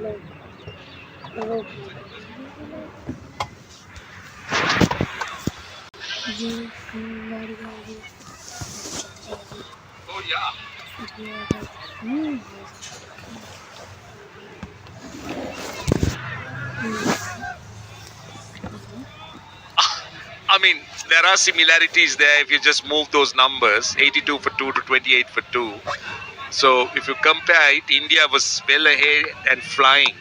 Oh yeah. I mean, there are similarities there if you just move those numbers 82 for 2 to 28 for 2. So if you compare it, India was well ahead and flying.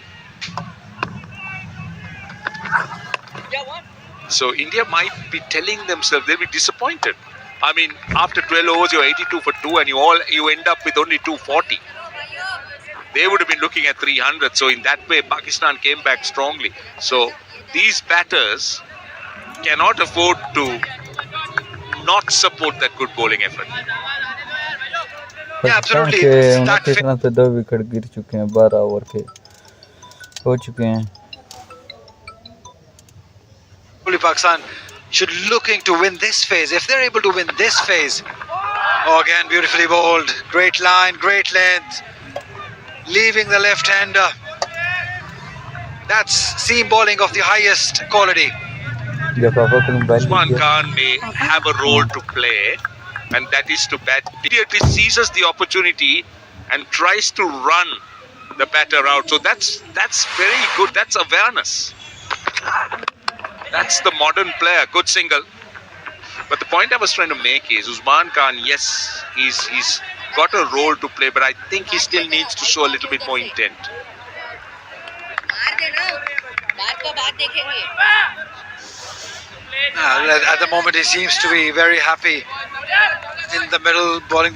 So India might be telling themselves they'll be disappointed. I mean, after 12 overs, you're 82 for 2 and you end up with only 240. They would have been looking at 300. So in that way, Pakistan came back strongly. So these batters cannot afford to not support that good bowling effort. Yeah, absolutely. Pakistan के 29 run पे 2 wicket गिर चुके हैं, 12 over के हो चुके हैं. Pakistan should looking to win this phase. If they're able to win this phase, oh, again beautifully bowled, great line, great length, leaving the left-hander. That's seam bowling of the highest quality. Usman Khan may have a role to play, and that is to bat. Immediately seizes the opportunity and tries to run the batter out. So that's very good. That's awareness. That's the modern player. Good single. But the point I was trying to make is Usman Khan, yes, he's got a role to play, but I think he still needs to show a little bit more intent. At the moment, he seems to be very happy in the middle, playing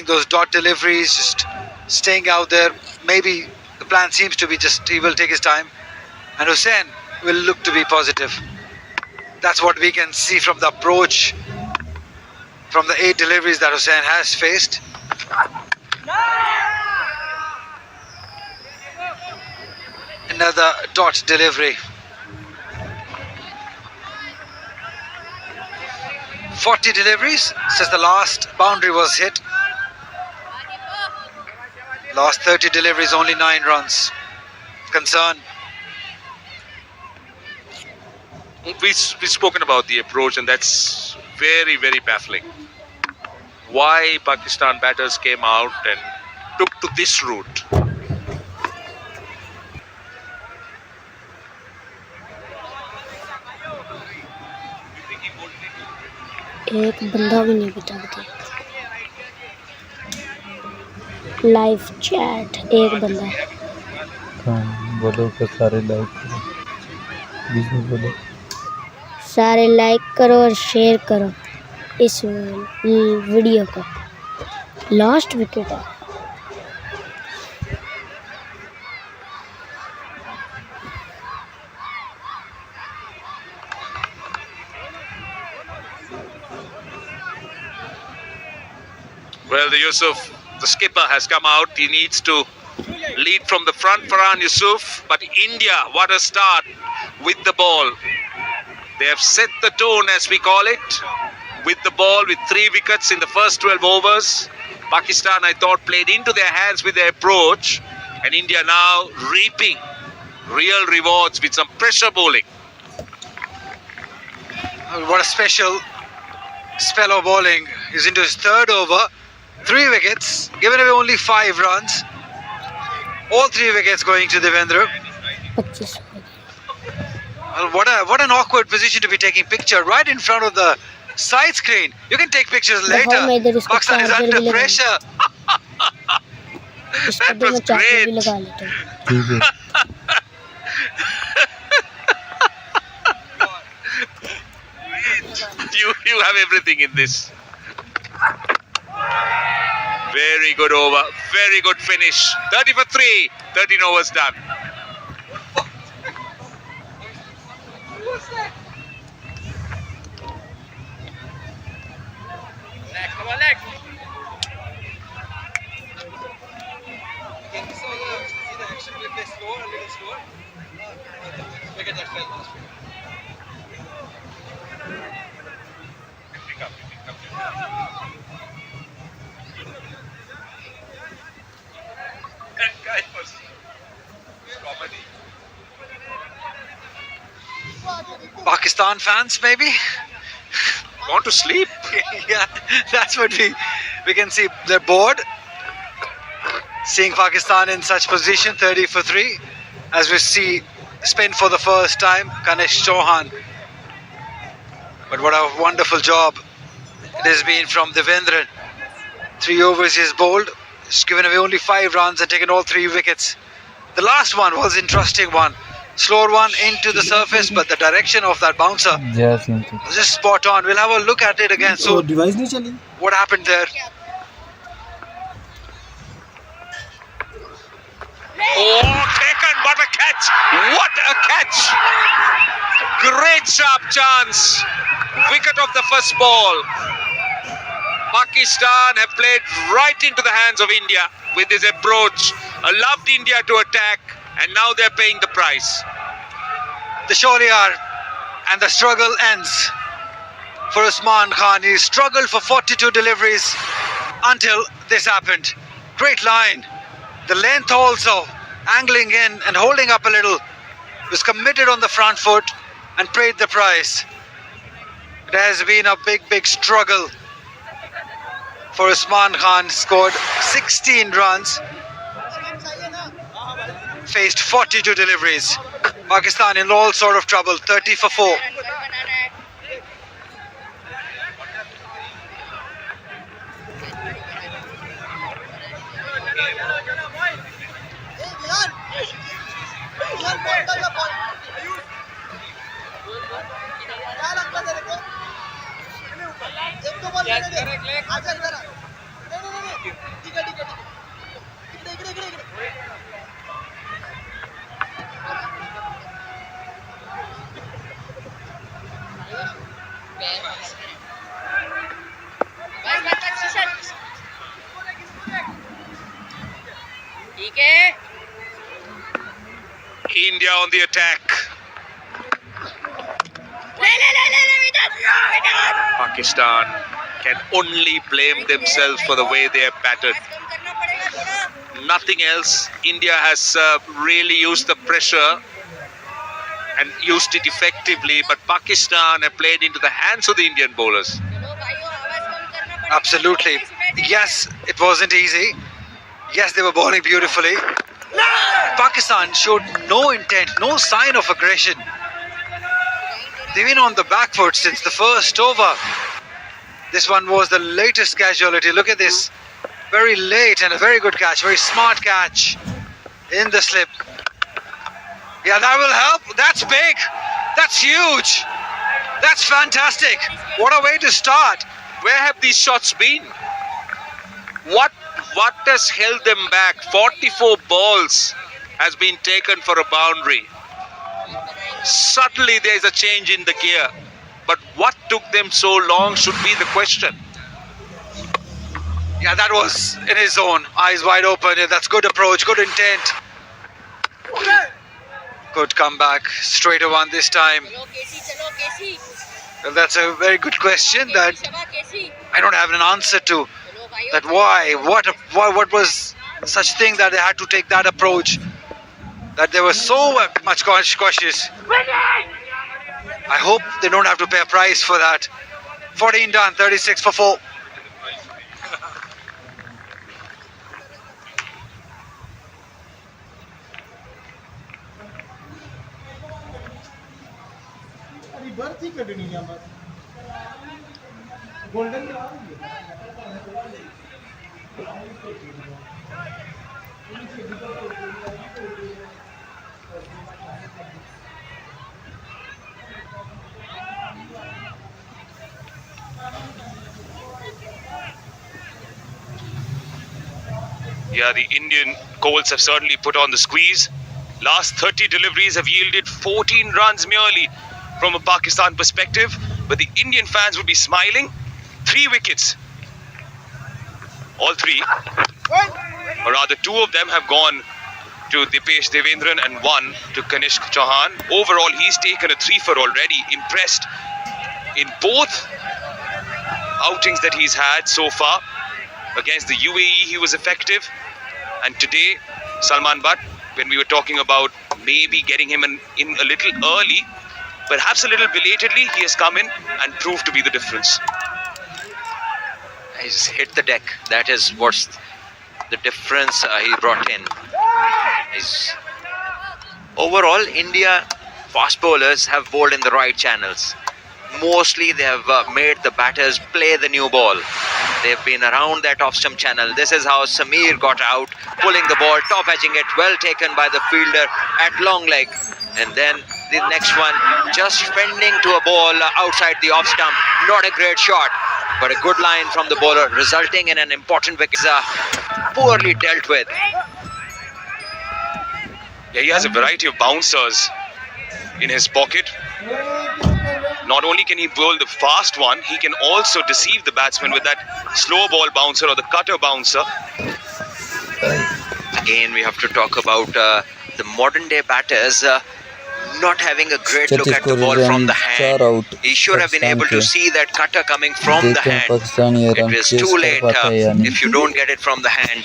those dot deliveries, just staying out there. Maybe the plan seems to be just he will take his time, and Hussain will look to be positive. That's what we can see from the approach, from the 8 deliveries that Hussain has faced. Another dot delivery. 40 deliveries since the last boundary was hit. Last 30 deliveries, only 9 runs. Concern. We've spoken about the approach, and that's very, very baffling. Why Pakistan batters came out and took to this route. एक बंदा भी नहीं बचा दिया. Live chat एक बंदा. बोलो कि सारे लाइक करो, बोलो सारे लाइक करो और शेयर करो इस वीडियो को. लास्ट विकेट है. Well, Yusuf, the skipper has come out. He needs to lead from the front, Farhan Yusuf. But India, what a start with the ball. They have set the tone, as we call it, with the ball, with 3 wickets in the first 12 overs. Pakistan, I thought, played into their hands with their approach. And India now reaping real rewards with some pressure bowling. What a special spell of bowling. He's into his 3rd over. 3 wickets, given away only 5 runs. All 3 wickets going to Devendra. Well, what an awkward position to be taking picture right in front of the side screen. You can take pictures later. Pakistan is under pressure. That was great. You have everything in this. Very good over, very good finish. 30 for 3, 13 overs done. Pakistan fans, maybe? Want to sleep? Yeah, that's what we can see. They're bored. Seeing Pakistan in such position, 30 for 3. As we see spin for the first time, Ganesh Chauhan. But what a wonderful job it has been from Devendran. 3 overs he's bowled. He's given away only 5 runs and taken all 3 wickets. The last one was an interesting one. Slower one into the surface, but the direction of that bouncer जय सिंह की was just spot on. We'll have a look at it again. So, device नहीं चली what happened there? Oh, taken! What a catch! What a catch! Great sharp chance. Wicket of the first ball. Pakistan have played right into the hands of India with this approach. Allowed India to attack, and now they're paying the price. The surely are, and the struggle ends for Usman Khan. He struggled for 42 deliveries until this happened. Great line. The length also, angling in and holding up a little, was committed on the front foot and paid the price. It has been a big struggle for Usman Khan. Scored 16 runs, faced 42 deliveries. Pakistan in all sort of trouble, 30 for 4. India on the attack. Pakistan can only blame themselves for the way they have battered. Nothing else. India has really used the pressure and used it effectively, but Pakistan have played into the hands of the Indian bowlers. Absolutely. Yes, it wasn't easy. Yes, they were bowling beautifully. Pakistan showed no intent, no sign of aggression. They've been on the back foot since the first over. This one was the latest casualty. Look at this. Very late and a very good catch. Very smart catch in the slip. Yeah, that will help. That's big. That's huge. That's fantastic. What a way to start. Where have these shots been? What has held them back? 44 balls has been taken for a boundary. Suddenly there is a change in the gear. But what took them so long should be the question. Yeah, that was in his zone. Eyes wide open. Yeah, that's good approach, good intent. Good comeback. Straight one this time. Well, that's a very good question that I don't have an answer to. That why? What was such thing that they had to take that approach? That they were so much cautious. I hope they don't have to pay a price for that. 14 done, 36 for 4. Birth ही कटनी है बस golden Yeah, the Indian Colts have certainly put on the squeeze. Last 30 deliveries have yielded 14 runs merely from a Pakistan perspective, but the Indian fans would be smiling. 3 wickets. All 3, or rather 2 of them have gone to Dipesh Devendran and 1 to Ganesh Chauhan. Overall, he's taken a 3-for already. Impressed in both outings that he's had so far. Against the UAE, he was effective. And today, Salman Butt, when we were talking about maybe getting him in a little early, perhaps a little belatedly, he has come in and proved to be the difference. He's hit the deck. That is what's the difference he brought in. Overall, India fast bowlers have bowled in the right channels. Mostly they have made the batters play the new ball. They've been around that off-stump channel. This is how Samir got out, pulling the ball, top-edging it, well taken by the fielder at long leg. And then the next one, just fending to a ball outside the off-stump. Not a great shot, but a good line from the bowler, resulting in an important wicket. Poorly dealt with. Yeah, he has a variety of bouncers in his pocket. Not only can he bowl the fast one, he can also deceive the batsman with that slow ball bouncer or the cutter bouncer. Again, we have to talk about the modern day batters not having a great look at the ball from the hand. He should have been able to see that cutter coming from the hand. It was too late if you don't get it from the hand.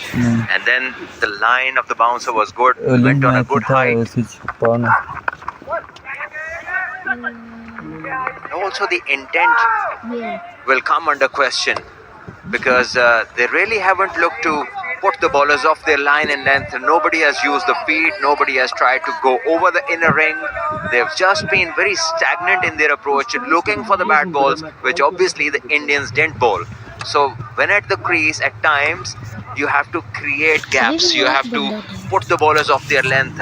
And then the line of the bouncer was good, went on a good height. Also the intent will come under question, because they really haven't looked to put the bowlers off their line and length. Nobody has used the feet, nobody has tried to go over the inner ring. They've just been very stagnant in their approach, looking for the bad balls, which obviously the Indians didn't bowl. So when at the crease, at times you have to create gaps, you have to put the bowlers off their length,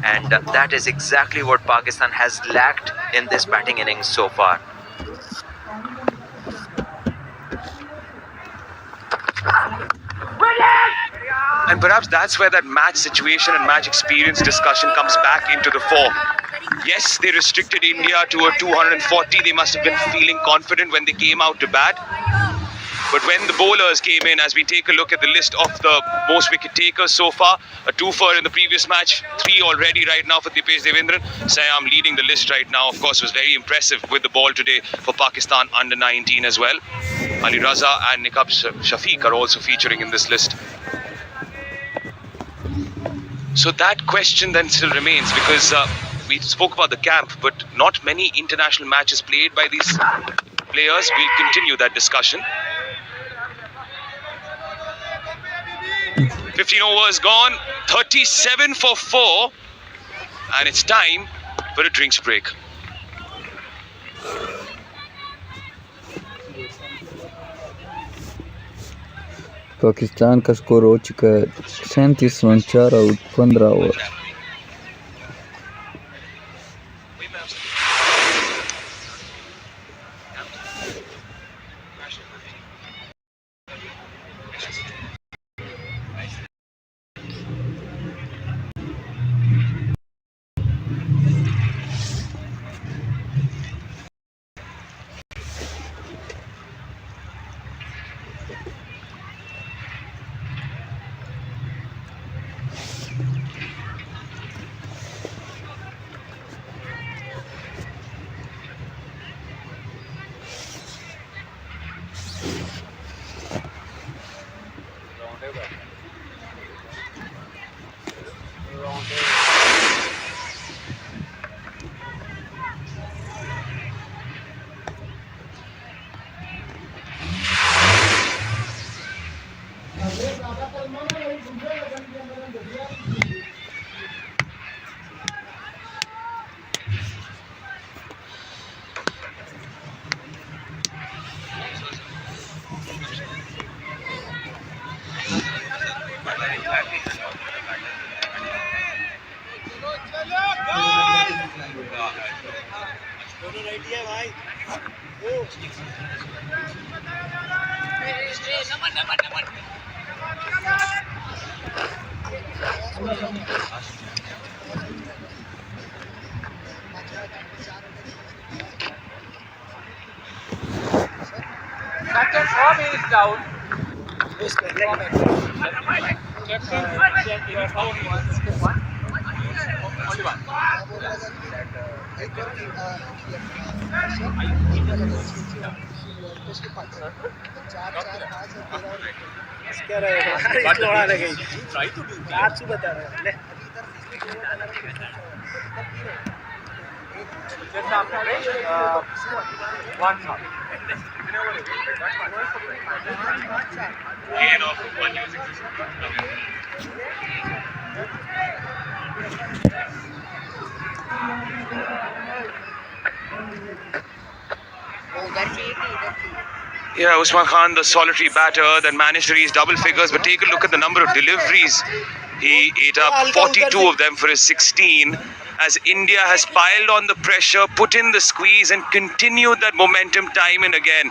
and that is exactly what Pakistan has lacked in this batting innings so far. And perhaps that's where that match situation and match experience discussion comes back into the fore. Yes, they restricted India to a 240. They must have been feeling confident when they came out to bat. But when the bowlers came in, as we take a look at the list of the most wicket takers so far, a 2-for in the previous match, 3 already right now for Dipesh Devendran. Sayam leading the list right now, of course, was very impressive with the ball today for Pakistan under 19 as well. Ali Raza and Nikab Shafiq are also featuring in this list. So that question then still remains, because we spoke about the camp, but not many international matches played by these players. We'll continue that discussion. 15 overs gone, 37 for 4, and it's time for a drinks break. Pakistan का score हो चुका है 37 run 4 out 15 over. Captain, 4 minutes down. Yeah, Usman Khan, the solitary batter that managed to reach double figures, but take a look at the number of deliveries. He ate up 42 of them for his 16, as India has piled on the pressure, put in the squeeze and continued that momentum time and again.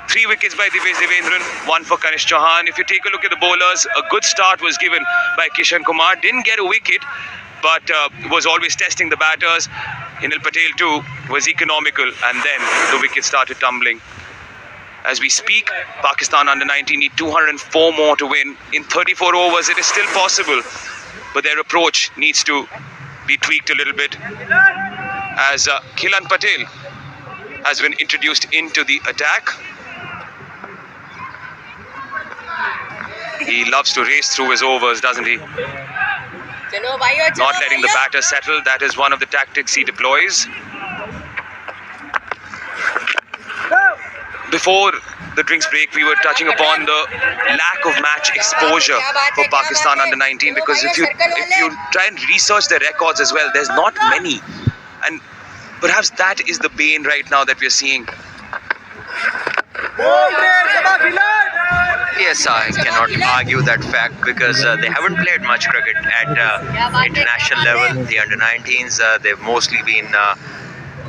3 wickets by Divesh Devendran, 1 for Kanish Chauhan. If you take a look at the bowlers, a good start was given by Kishan Kumar. Didn't get a wicket, but was always testing the batters. Hinal Patel too was economical, and then the wickets started tumbling. As we speak, Pakistan under-19 need 204 more to win. In 34 overs, it is still possible, but their approach needs to be tweaked a little bit. As Khilan Patel has been introduced into the attack. He loves to race through his overs, doesn't he? Not letting the batter settle, that is one of the tactics he deploys. Before the drinks break, we were touching upon the lack of match exposure for Pakistan under-19, because if you try and research their records as well, there's not many, and perhaps that is the bane right now that we are seeing. Yes, I cannot argue that fact, because they haven't played much cricket at international level. The under-19s, they've mostly been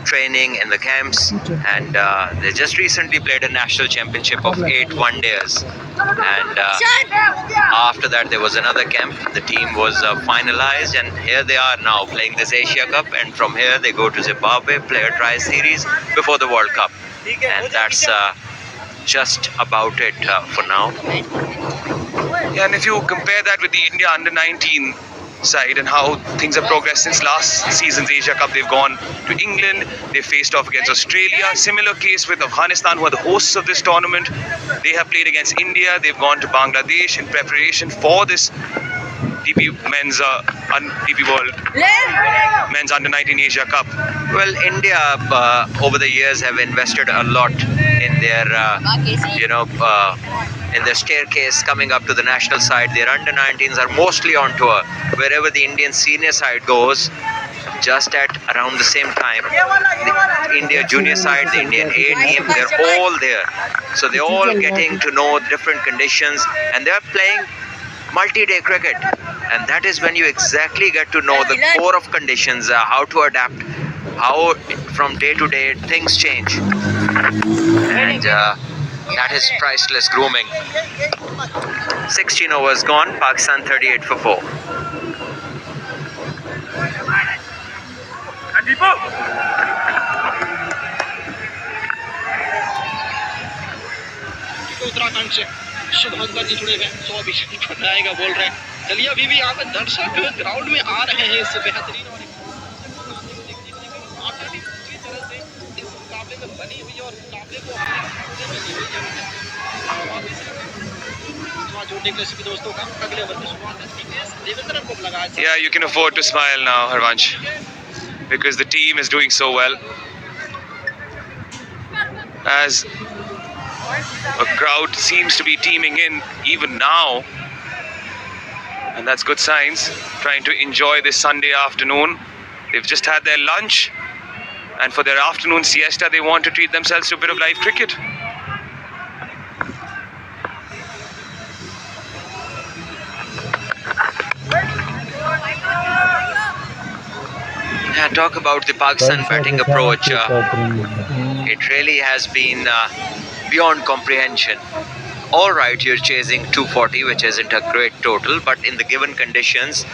training in the camps, and they just recently played a national championship of 8 one-days, and after that there was another camp. The team was finalized, and here they are now playing this Asia Cup, and from here they go to Zimbabwe, play a tri-series before the World Cup, and that's just about it for now. Yeah, and if you compare that with the India under-19 side and how things have progressed since last season's Asia Cup, they've gone to England, they faced off against Australia. Similar case with Afghanistan, who are the hosts of this tournament. They have played against India, they've gone to Bangladesh in preparation for this DP World Men's Under-19 Asia Cup. Well, India over the years have invested a lot in their in their staircase coming up to the national side. Their under-19s are mostly on tour. Wherever the Indian senior side goes, just at around the same time, the India junior side, the Indian A team, they're all there. So they're all getting to know different conditions, and they're playing multi-day cricket. And that is when you exactly get to know the core of conditions, how to adapt, how from day to day things change. And that is priceless grooming. 16 overs gone, Pakistan 38 for 4. Uttarakhand से शुभंकर जी जुड़े हुए 100 बीच बनाएगा बोल रहे हैं। चलिए अभी भी यहाँ पे दर्शक ग्राउंड में आ रहे हैं इस बेहतरीन और पूरी तरह से इस मुकाबले में बनी हुई और मुकाबले को जोड़ने के लिए सभी दोस्तों का अगले ओवर की शुरुआत देवेंद्र को लगाया। Yeah, you can afford to smile now, Harvansh, because the team is doing so well. As a crowd seems to be teeming in even now, and that's good signs. Trying to enjoy this Sunday afternoon. They've just had their lunch, and for their afternoon siesta they want to treat themselves to a bit of live cricket. Yeah, talk about the Pakistan batting approach. It really has been beyond comprehension. All right, you're chasing 240, which isn't a great total, but in the given conditions,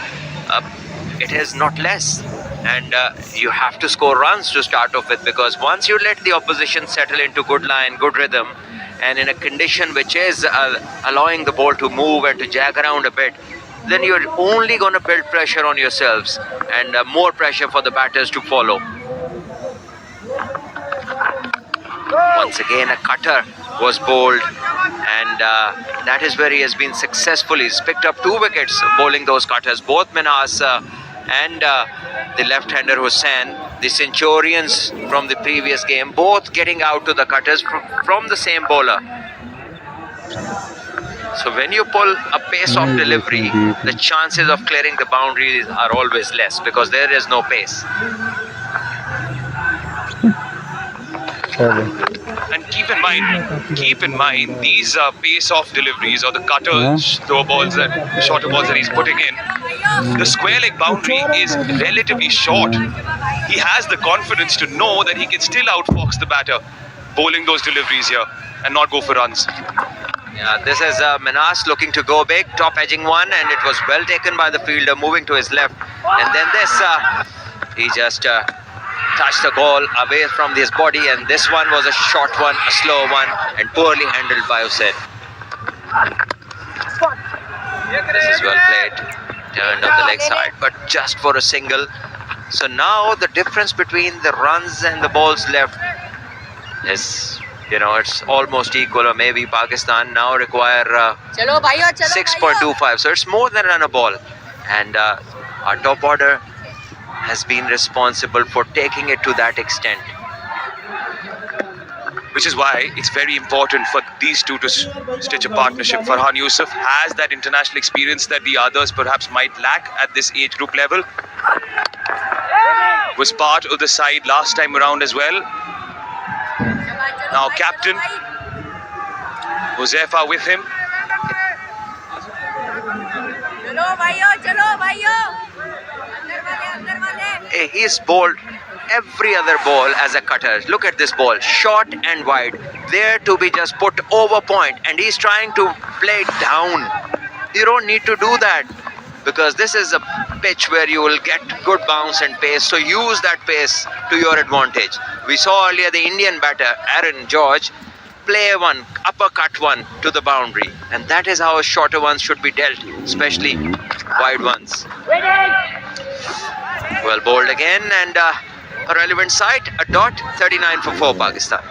it is not less. And you have to score runs to start off with, because once you let the opposition settle into good line, good rhythm, and in a condition which is allowing the ball to move and to jag around a bit, then you're only going to build pressure on yourselves and more pressure for the batters to follow. Once again, a cutter was bowled, and that is where he has been successful. He's picked up 2 wickets bowling those cutters. Both Minhas and the left-hander Hussain, the centurions from the previous game, both getting out to the cutters from the same bowler. So when you pull a pace-off delivery, the chances of clearing the boundaries are always less because there is no pace. And keep in mind, these pace-off deliveries or the cutters, throw balls and shorter balls that he's putting in, the square leg boundary is relatively short. He has the confidence to know that he can still outfox the batter, bowling those deliveries here and not go for runs. Yeah, this is Manas looking to go big, top edging one, and it was well taken by the fielder, moving to his left. And then this, he just touched the ball away from his body, and this one was a short one, a slow one, and poorly handled by Hussain. This is well played, turned on the leg side, but just for a single. So now the difference between the runs and the balls left is, it's almost equal, or maybe Pakistan now require 6.25, so it's more than run a ball. And our top order has been responsible for taking it to that extent. Which is why it's very important for these two to stitch a partnership. Farhan Yusuf has that international experience that the others perhaps might lack at this age group level. Was part of the side last time around as well. Now captain Huzaifa with him. He's bowled every other ball as a cutter. Look at this ball, short and wide, there to be just put over point, and he's trying to play it down. You don't need to do that because this is a pitch where you will get good bounce and pace, so use that pace to your advantage. We saw earlier the Indian batter Aaron George play one, uppercut one to the boundary, and that is how shorter ones should be dealt, especially wide ones. Well bowled again, and a relevant sight, a dot, 39 for 4 Pakistan.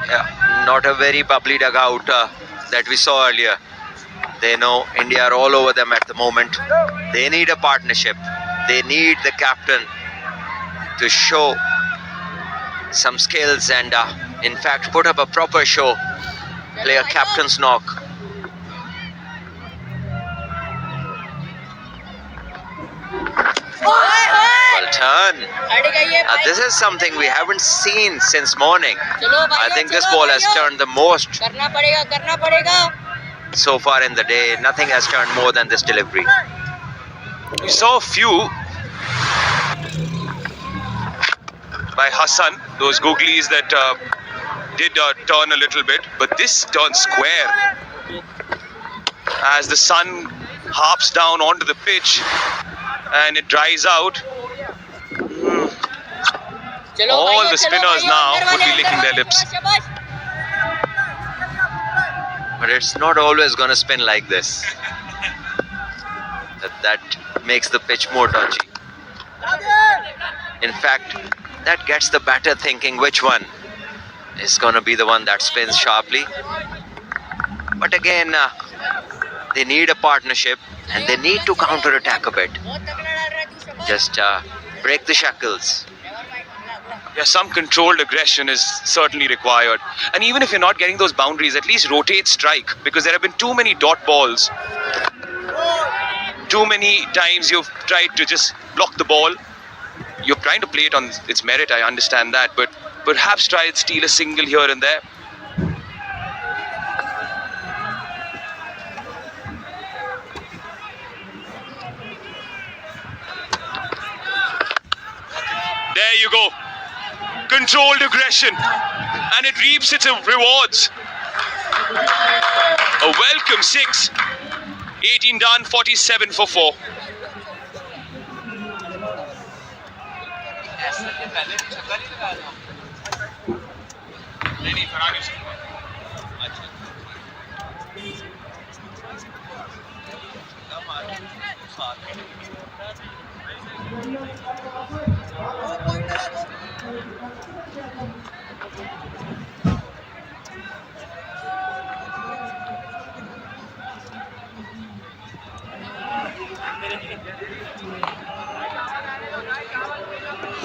Yeah, not a very bubbly dugout that we saw earlier. They know India are all over them at the moment. They need a partnership. They need the captain to show some skills and in fact put up a proper show, play a captain's knock. Well done. This is something we haven't seen since morning. I think this ball has turned the most so far in the day. Nothing has turned more than this delivery. We saw a few by Hassan, those googlies that did turn a little bit, but this turned square as the sun harps down onto the pitch and it dries out. All the spinners now would be licking their lips. But it's not always going to spin like this. That makes the pitch more dodgy. In fact, that gets the batter thinking which one is going to be the one that spins sharply. But again, they need a partnership and they need to counter-attack a bit. Just break the shackles. Yeah, some controlled aggression is certainly required. And even if you're not getting those boundaries, at least rotate strike, because there have been too many dot balls. Too many times you've tried to just block the ball. You're trying to play it on its merit, I understand that, but perhaps try and steal a single here and there. There you go. Controlled aggression, and it reaps its rewards. A welcome 6. 18 done, 47 for 4.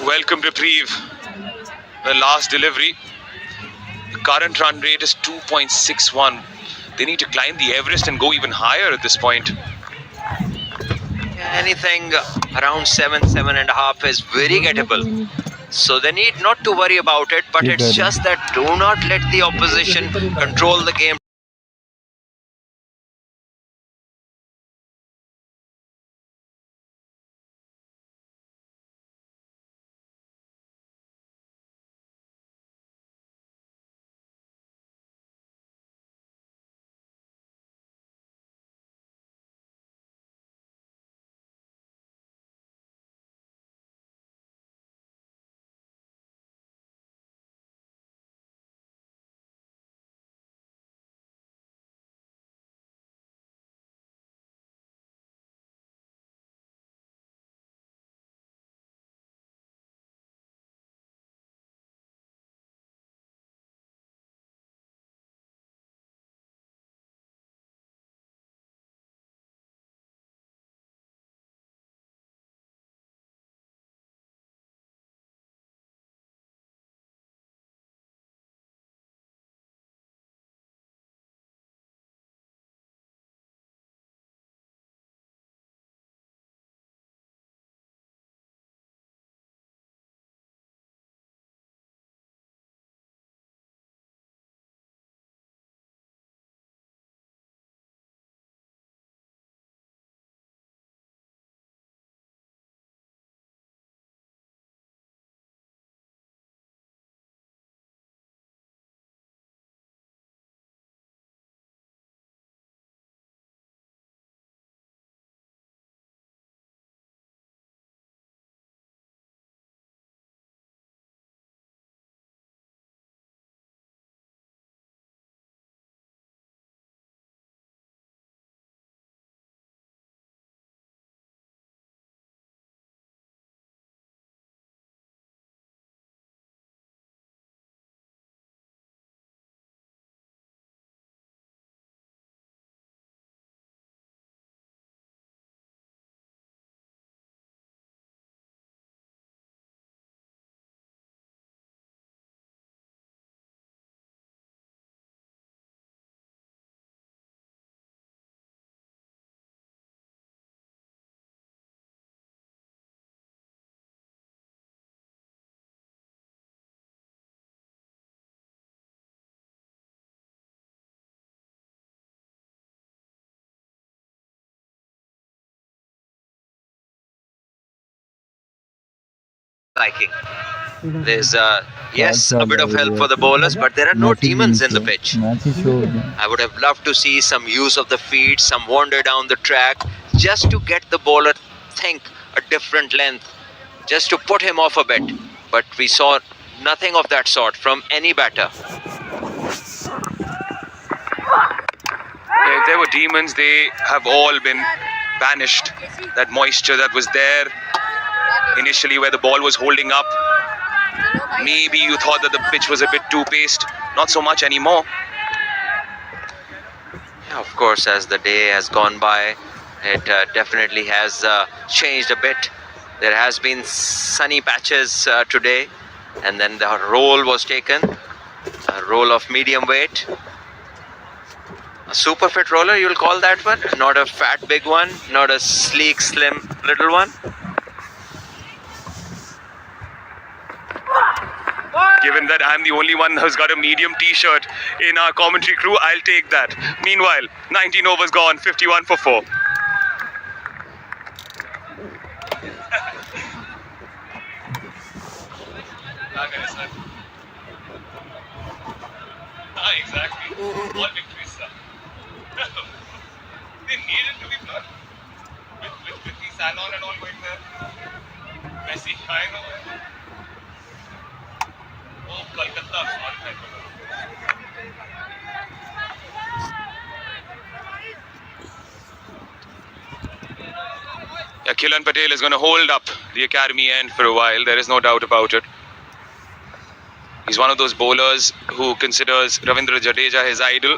Welcome reprieve. The last delivery. The current run rate is 2.61. They need to climb the Everest and go even higher at this point. Anything around 7.5 is very gettable. So they need not to worry about it, but it's just that do not let the opposition control the game. Liking. There's yes, a bit of help for the bowlers, but there are no demons in the pitch. I would have loved to see some use of the feet, some wander down the track, just to get the bowler think a different length, just to put him off a bit. But we saw nothing of that sort from any batter. If there were demons, they have all been banished. That moisture that was there initially where the ball was holding up. Maybe you thought that the pitch was a bit too paced. Not so much anymore. Yeah, of course, as the day has gone by, it definitely has changed a bit. There has been sunny patches today, and then the roll was taken, a roll of medium weight. A super fit roller, you'll call that one? Not a fat big one, not a sleek slim little one. Given that I'm the only one who's got a medium t-shirt in our commentary crew, I'll take that. Meanwhile, 19 overs gone, 51 for 4. Exactly. All victories, sir. Yeah, Kilan Patel is going to hold up the academy end for a while. There is no doubt about it. He's one of those bowlers who considers Ravindra Jadeja his idol.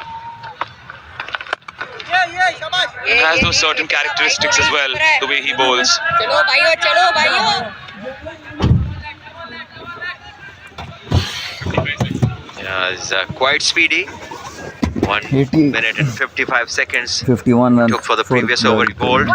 And has those certain characteristics as well, the way he bowls. चलो भाइयों चलो भाइयों Yeah, he's quite speedy. 1 80 minute and 55 seconds 51 runs took for the previous over he bowled.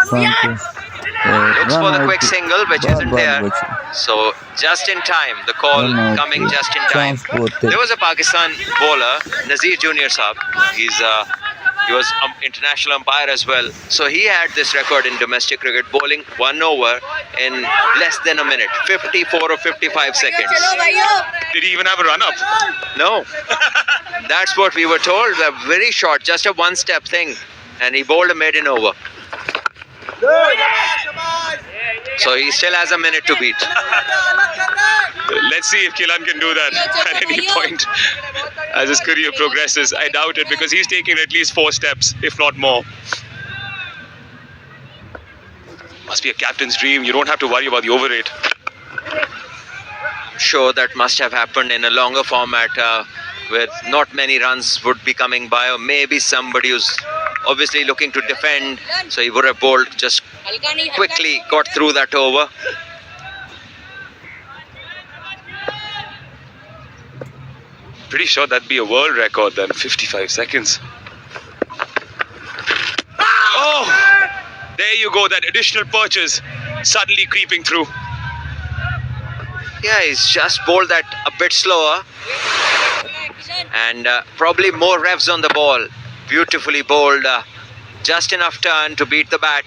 Looks for the quick single, which isn't there. So just in time, the call coming just in time. There was a Pakistan bowler, Nazir Junior Saab. He was international umpire as well. So he had this record in domestic cricket, bowling 1 over in less than a minute, 54 or 55 seconds. चलो भाइयों Did he even have a run-up? No, that's what we were told. A very short, just a one-step thing, and he bowled a maiden over. So he still has a minute to beat. Let's see if Kilan can do that at any point as his career progresses. I doubt it because he's taking at least 4 steps, if not more. Must be a captain's dream. You don't have to worry about the over rate. I'm sure that must have happened in a longer format where not many runs would be coming by, or maybe somebody who's obviously looking to defend, so he would have bowled just हल्का नहीं quickly, got through that over. Pretty sure that'd be a world record then, 55 seconds. Oh! There you go, that additional purchase suddenly creeping through. Yeah, he's just bowled that a bit slower and probably more revs on the ball. Beautifully bowled, just enough turn to beat the bat.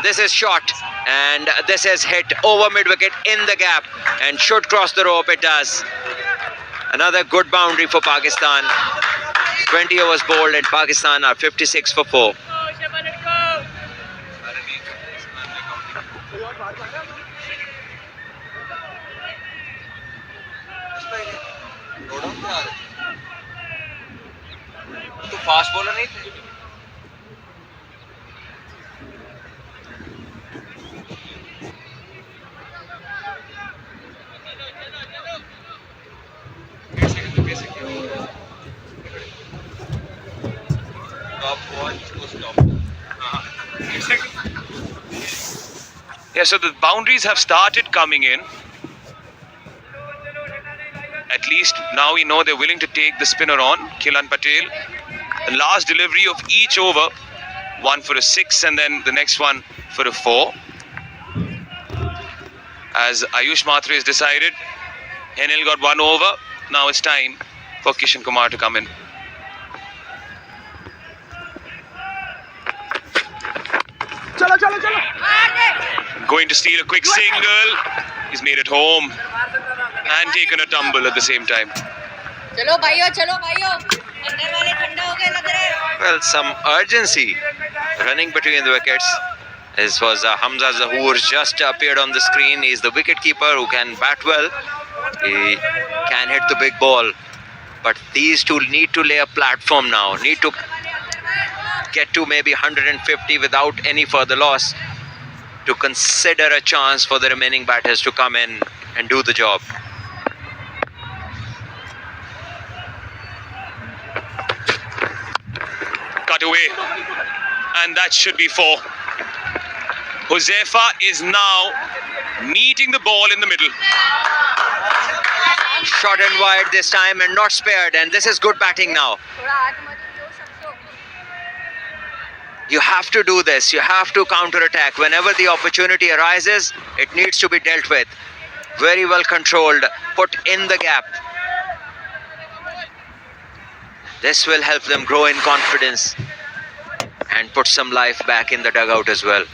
This is shot and this is hit over mid-wicket in the gap and should cross the rope. It does. Another good boundary for Pakistan. 20 overs bowled and Pakistan are 56 for 4. तू fast bowler नहीं थे Yeah, so the boundaries have started coming in. At least now we know they're willing to take the spinner on, Kilan Patel. The last delivery of each over, one for a 6 and then the next one for a 4. As Ayush Matre has decided, Henil got 1 over. Now it's time for Kishan Kumar to come in. Going to steal a quick single. He's made it home and taken a tumble at the same time. चलो भाइयों अंदर वाले ठंडा हो गए लग रहे हैं Well, some urgency running between the wickets. This was Hamza Zahoor just appeared on the screen. He's the wicket keeper who can bat well. He can hit the big ball. But these two need to lay a platform now. Need to get to maybe 150 without any further loss to consider a chance for the remaining batters to come in and do the job. Cut away. And that should be 4. Josefa is now meeting the ball in the middle. Short and wide this time and not spared, and this is good batting now. You have to do this. You have to counter-attack. Whenever the opportunity arises, it needs to be dealt with. Very well controlled, put in the gap. This will help them grow in confidence and put some life back in the dugout as well.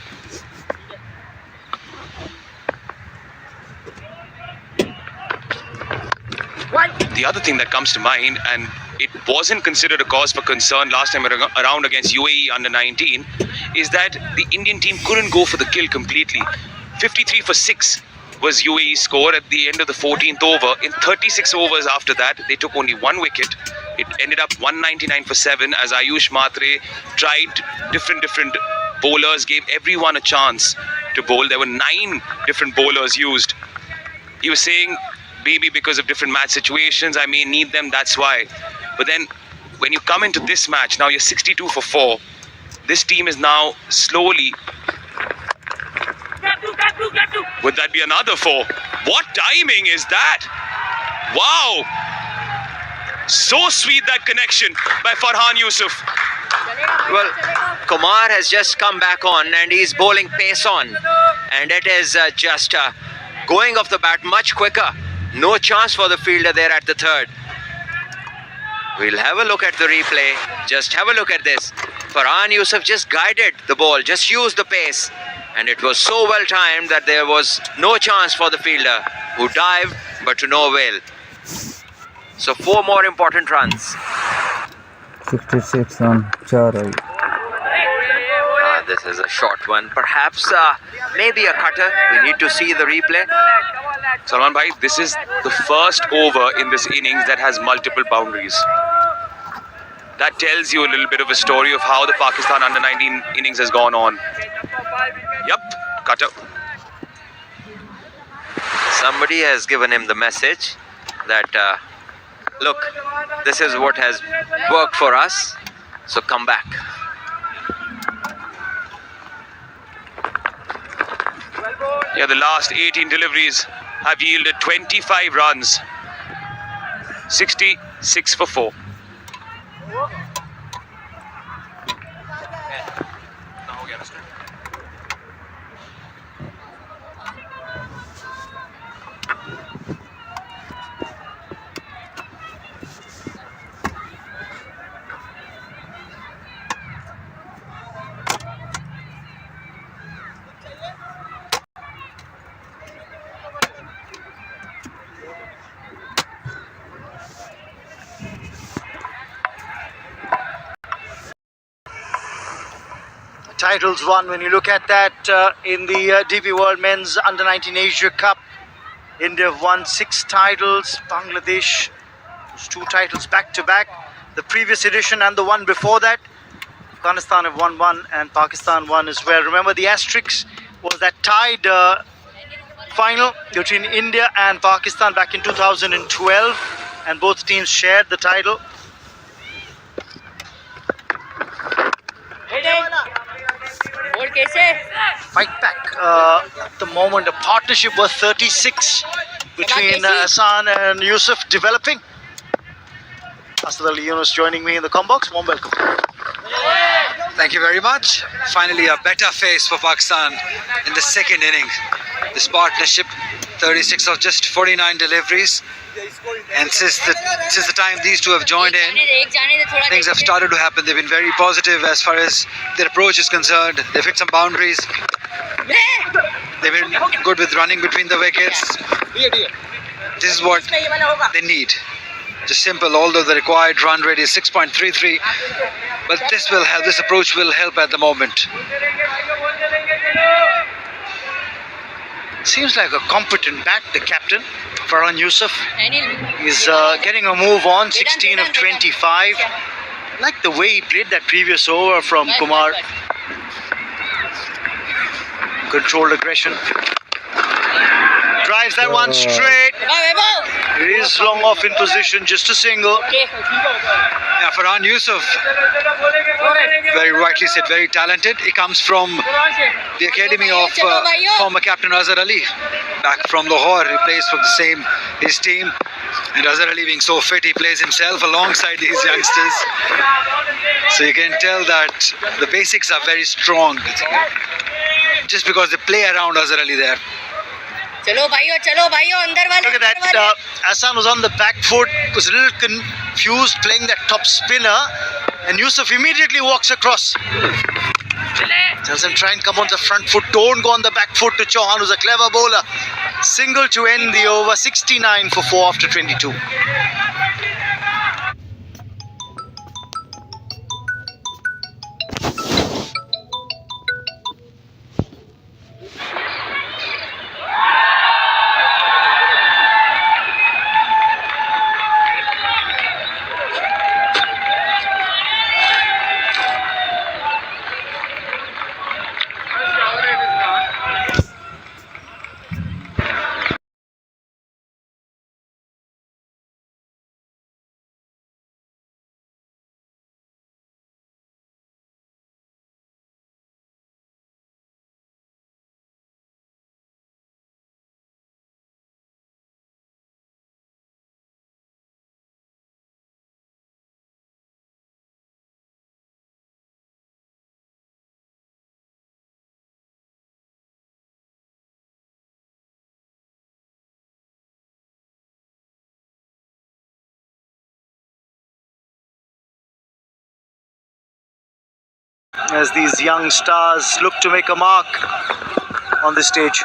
The other thing that comes to mind, and it wasn't considered a cause for concern last time around against UAE under 19 is that the Indian team couldn't go for the kill completely. 53 for 6 was UAE's score at the end of the 14th over. In 36 overs after that, they took only 1 wicket. It ended up 199 for 7 as Ayush Matre tried different bowlers, gave everyone a chance to bowl. There were 9 different bowlers used. He was saying, maybe because of different match situations, I may need them, that's why. But then when you come into this match, now you're 62 for 4. This team is now slowly... Would that be another 4? What timing is that? Wow! So sweet, that connection by Farhan Yusuf. Well, Kumar has just come back on and he's bowling pace on. And it is just going off the bat much quicker. No chance for the fielder there at the third. We'll have a look at the replay. Just have a look at this. Farhan Yusuf just guided the ball, just used the pace. And it was so well timed that there was no chance for the fielder, who dived but to no avail. So 4 more important runs. 66 on 4 out. This is a short one. Perhaps maybe a cutter. We need to see the replay. Salman bhai, this is the first over in this innings that has multiple boundaries. That tells you a little bit of a story of how the Pakistan under-19 innings has gone on. Yep, cutter. Somebody has given him the message that, look, this is what has worked for us, so come back. Yeah, the last 18 deliveries have yielded 25 runs. 66 for 4. Titles won. When you look at that in the DP World Men's Under-19 Asia Cup, India have won 6 titles. Bangladesh, 2 titles back to back. The previous edition and the one before that. Afghanistan have won 1 and Pakistan won as well. Remember, the asterisk was that tied final between India and Pakistan back in 2012, and both teams shared the title. Fight back. At the moment, a partnership was 36 between Hassan and Yusuf developing. Asad Ali Yunus joining me in the combox. Warm welcome. Thank you very much. Finally, a better face for Pakistan in the second inning. This partnership, 36 of just 49 deliveries. And since the time these two have joined in, things have started to happen. They've been very positive as far as their approach is concerned. They've hit some boundaries. They've been good with running between the wickets. This is what they need. Just simple, although the required run rate is 6.33. But this will help, this approach will help at the moment. Seems like a competent bat, the captain, Farhan Yusuf. He's getting a move on, 16 of 25. I like the way he played that previous over from Kumar. Controlled aggression. Drives that one straight. It is long off in position, just a single. Yeah, Farhan Yusuf, very rightly said, very talented. He comes from the academy of former captain Azhar Ali, back from Lahore. He plays for his team. And Azhar Ali being so fit, he plays himself alongside these youngsters. So you can tell that the basics are very strong, just because they play around Azhar Ali there. चलो भाइयों अंदर वाले. Look at that. Hassan was on the back foot, was a little confused playing that top spinner, and Yusuf immediately walks across. Tells him try and come on the front foot, don't go on the back foot to Chauhan, who's a clever bowler. Single to end the over, 69 for 4 after 22. as these young stars look to make a mark on this stage.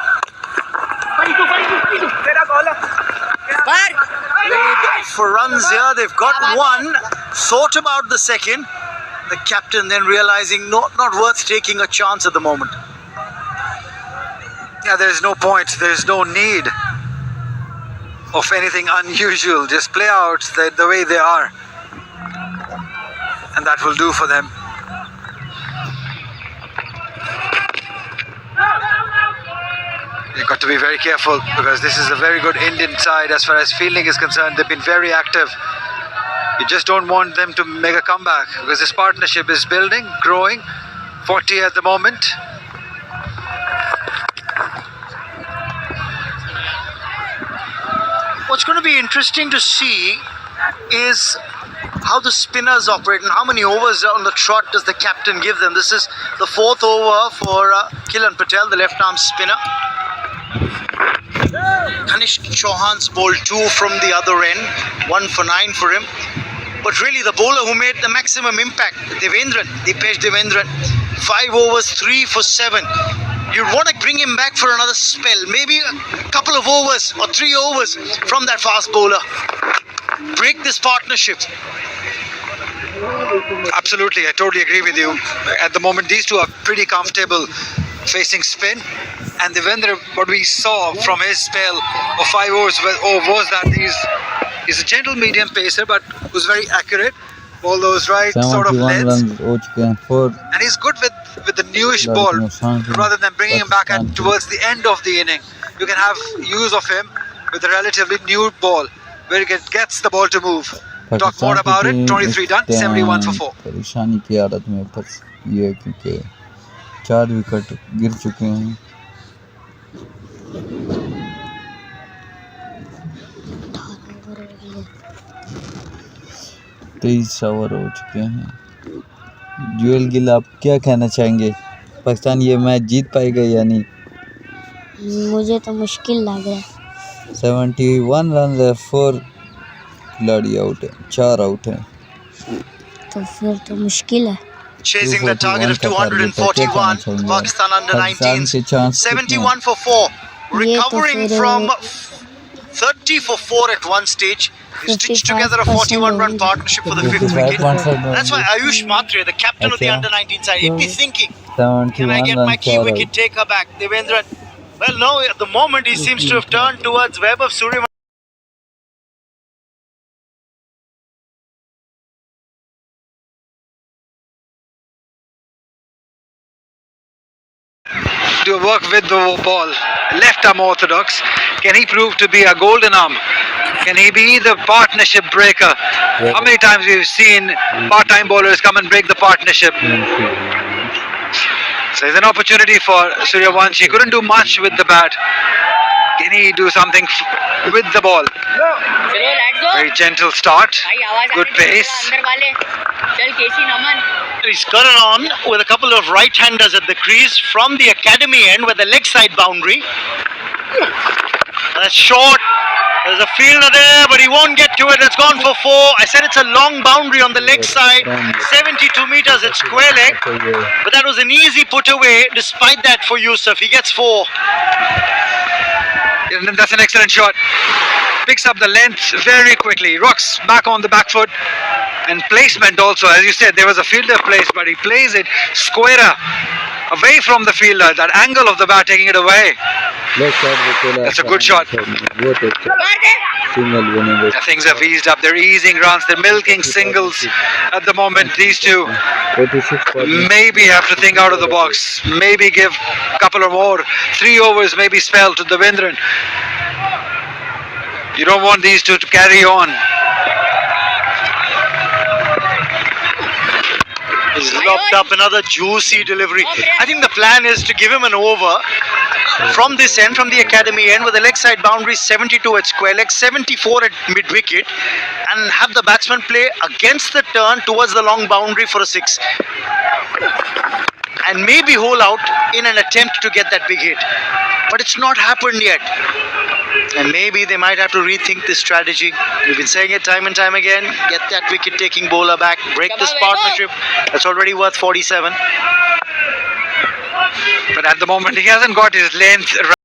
Played for runs here, they've got one, thought about the second. The captain then realizing not worth taking a chance at the moment. Yeah, there's no point, there's no need of anything unusual. Just play out the way they are, and that will do for them. You've got to be very careful because this is a very good Indian side as far as fielding is concerned. They've been very active. You just don't want them to make a comeback because this partnership is building, growing. 40 at the moment. What's going to be interesting to see is how the spinners operate and how many overs on the trot does the captain give them. This is the fourth over for Kilan Patel, the left-arm spinner. Kanishk Chauhan's bowled 2 from the other end, 1 for 9 for him. But really the bowler who made the maximum impact, Devendran, Dipesh Devendran, 5 overs, 3 for 7. You'd want to bring him back for another spell, maybe a couple of overs or 3 overs from that fast bowler. Break this partnership. Absolutely, I totally agree with you. At the moment, these two are pretty comfortable facing spin. And Devendra, what we saw from his spell of 5 overs was that he's a gentle medium pacer, but was very accurate. All those right sort of lengths. And he's good with the newish ball rather than bringing him back towards the end of the inning. You can have use of him with a relatively new ball where he gets the ball to move. Talk more about it. 23 done, 71 for 4. परेशानी की हालत में फंस ये है क्योंकि 4 wicket गिर चुके हैं. तेईस ओवर हो चुके हैं. जुएल गिल, आप क्या कहना चाहेंगे? पाकिस्तान ये मैच जीत पाएगा या नहीं? मुझे तो मुश्किल लग रहा है. 71 रन है, 4 खिलाड़ी आउट है, 4 आउट हैं. तो फिर तो मुश्किल है. Chasing the target of 241, Pakistan under 19s, 71 for 4, recovering from 30 for 4 at one stage. They stitched together a 41-run partnership for the 5th wicket. That's why Ayush Matre, the captain of the under 19 side, he'd be thinking, can I get my key wicket taker back? Devendran, well, no, at the moment he seems to have turned towards Webb of Suryavanshi. To work with the ball, left arm orthodox. Can he prove to be a golden arm? Can he be the partnership breaker? How many times we've seen part-time bowlers come and break the partnership? So there's an opportunity for Suryavanshi. He couldn't do much with the bat. Can he do something with the ball? Very gentle start. Good pace. He's got it on with a couple of right-handers at the crease from the academy end with the leg side boundary. That's short. There's a fielder there, but he won't get to it. It's gone for 4. I said it's a long boundary on the leg side. 72 meters, it's square leg. But that was an easy put away. Despite that for Yusuf, he gets 4. And that's an excellent shot. Picks up the length very quickly. Rocks back on the back foot. And placement also, as you said, there was a fielder placed, but he plays it squarer away from the fielder. That angle of the bat taking it away. That's a good shot. Things have eased up. They're easing runs. They're milking singles at the moment. These two maybe have to think out of the box. Maybe give a couple or more. 3 overs maybe spell to Devendran. You don't want these two to carry on. He's locked up another juicy delivery. I think the plan is to give him an over from this end, from the academy end, with the leg side boundary 72 at square leg, 74 at mid wicket, and have the batsman play against the turn towards the long boundary for a 6. And maybe hole out in an attempt to get that big hit. But it's not happened yet. And maybe they might have to rethink this strategy. We've been saying it time and time again. Get that wicket-taking bowler back. Break this partnership. That's already worth 47. But at the moment, he hasn't got his length right.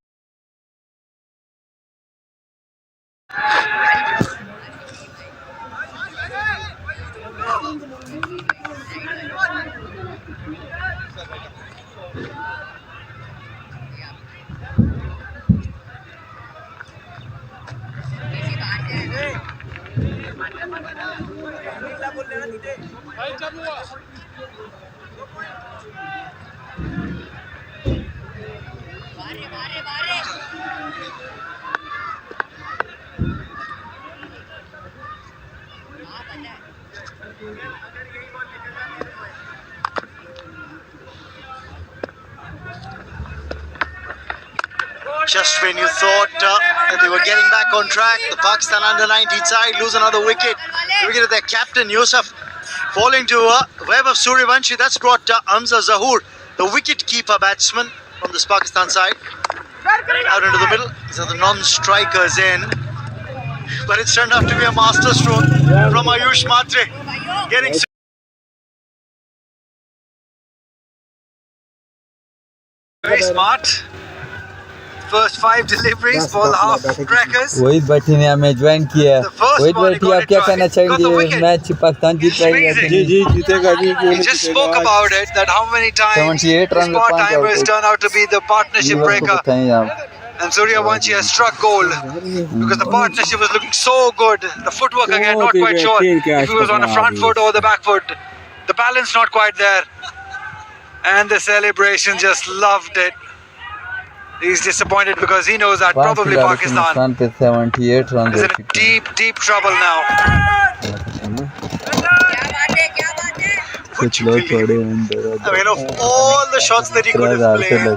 Just when you thought that they were getting back on track, the Pakistan under-19 side lose another wicket. The wicket of their captain Yusuf falling to a web of Suryavanshi. That's brought Hamza Zahoor, the wicket-keeper batsman from this Pakistan side, out into the middle. These are the non-strikers in. But it's turned out to be a masterstroke from Ayush Matre. Getting very smart. First 5 deliveries for the half crackers. वही बैठी ने हमें join किया है। वही बैठी आप क्या कहना चाहेंगे मैच पाकिस्तान जीत पाएगी या नहीं? जी जीतेगा जी। We just spoke about it, that how many times 78 these runs part-timers turn out to be the partnership breaker. And Suryavanshi has struck gold because the partnership was looking so good. The footwork again, not quite sure if he was on the front foot or the back foot. The balance not quite there. And the celebration, just loved it. He's disappointed because he knows that probably Pakistan is in deep, deep trouble now. कुछ लोग थोड़े I mean, of all the shots that he could have played,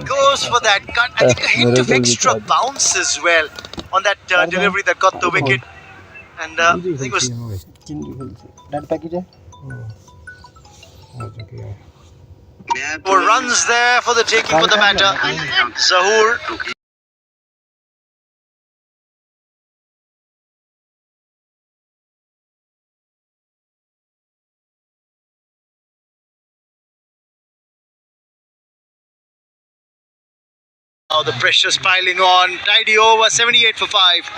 goes for that cut. I think a hint of extra bounce as well on that delivery that got the wicket. And I think it was more runs there for the taking for the batter. Zahoor. Now the pressure's piling on. Tidy over, 78 for 5.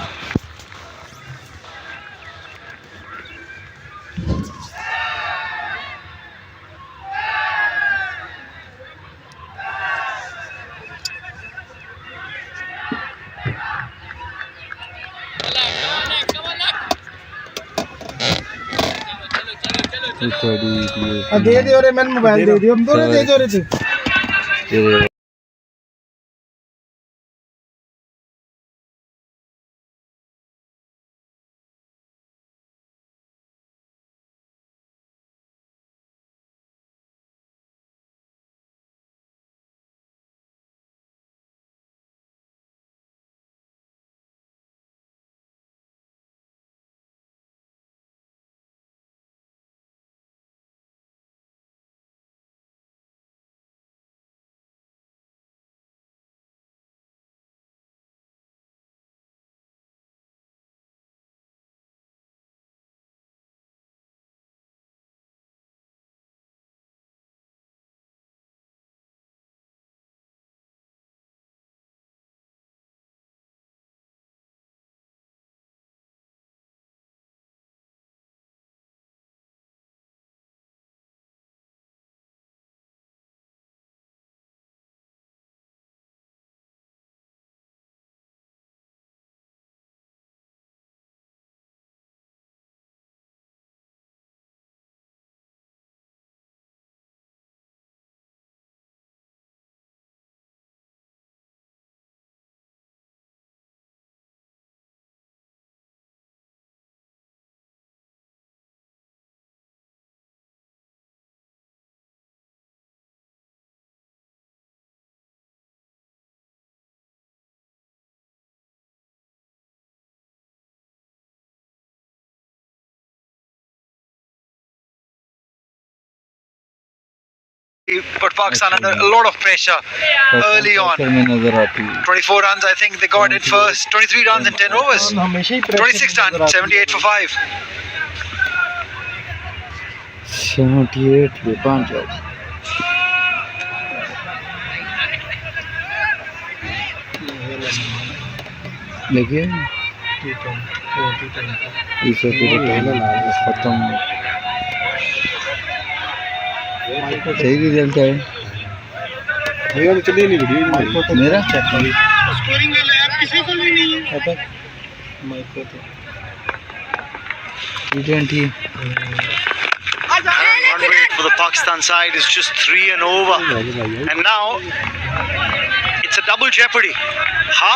दे दियो रे मैंने mobile दे दियो हम दोनों दे दियो रे put Pakistan under a lot of pressure early on. Pressure में नजर आती है 24 runs, I think they got it first. 23 runs in 10 overs. 26 runs, 78 for 5. 78 ये 5 out देखिए इसे पूरा खत्म सही रिजल्ट है मेरा स्कोरिंग वाला ऐप किसी को भी नहीं है T20 Run rate for the Pakistan side is just 3 and over. And now it's a double jeopardy. Half